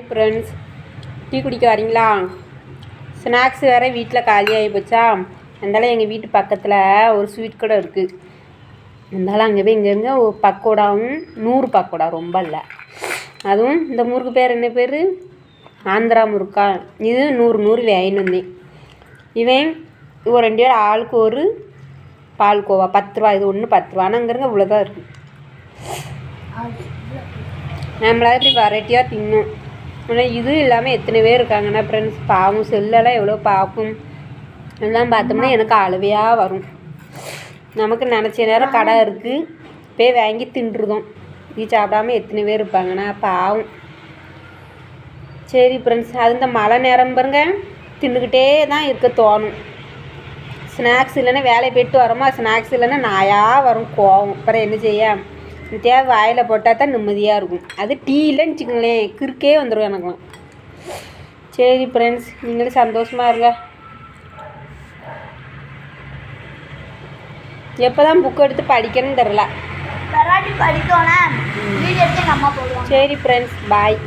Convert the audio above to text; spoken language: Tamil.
ஃப்ரெண்ட்ஸ், டீ குடிக்க வரீங்களா? ஸ்நாக்ஸ் வேறு வீட்டில் காலியாகி போச்சா. அதனால் எங்கள் வீட்டு பக்கத்தில் ஒரு ஸ்வீட் கடை இருக்குது. அதனால் அங்கே போய் இங்கேங்க பக்கோடாவும் 100 பக்கோடா, ரொம்ப இல்லை. அதுவும் இந்த முறுக்கு பேர் என்ன பேர்? ஆந்திரா முறுக்கா. இது 100 வாங்கிட்டு வந்தேன். இவன் ஒரு 2 பேர் ஆளுக்கு ஒரு பால்கோவா 10 ரூபா. இது ஒன்று 10 ரூபா. ஆனாங்கிறங்க இவ்வளோதான் இருக்குது. நம்மளால் இப்படி வெரைட்டியாக தின்னும். ஆனால் இது இல்லாமல் எத்தனை பேர் இருக்காங்கன்னா ஃப்ரெண்ட்ஸ், பாவம் செல்லெல்லாம் எவ்வளோ பார்க்கும். எல்லாம் பார்த்தோம்னா எனக்கு அழுவையாக வரும். நமக்கு நினச்ச நேரம் கடை இருக்குது, போய் வாங்கி தின்றுதோம். இது சாப்பிடாமல் எத்தனை பேர் இருப்பாங்கன்னா பாவம். சரி ஃப்ரெண்ட்ஸ், அது இந்த மழை நேரம் பாருங்க, தின்னுக்கிட்டே தான் இருக்க தோணும். ஸ்நாக்ஸ் இல்லைன்னா வேலையை போய்ட்டு வரோமா, ஸ்நாக்ஸ் இல்லைன்னா நாயாக வரும் கோவம். அப்புறம் என்ன செய்ய, தேவை வாயில் போட்டால் தான் நிம்மதியாக இருக்கும். அது டீ இல்லைன்னு வச்சுக்கோங்களேன், கிறுக்கே வந்துடும் எனக்குலாம். சரி ஃப்ரெண்ட்ஸ், நீங்களும் சந்தோஷமாக இருங்க. எப்போ தான் புக் எடுத்து படிக்கணும்னு தெரில. சரி ஃப்ரெண்ட்ஸ், பாய்.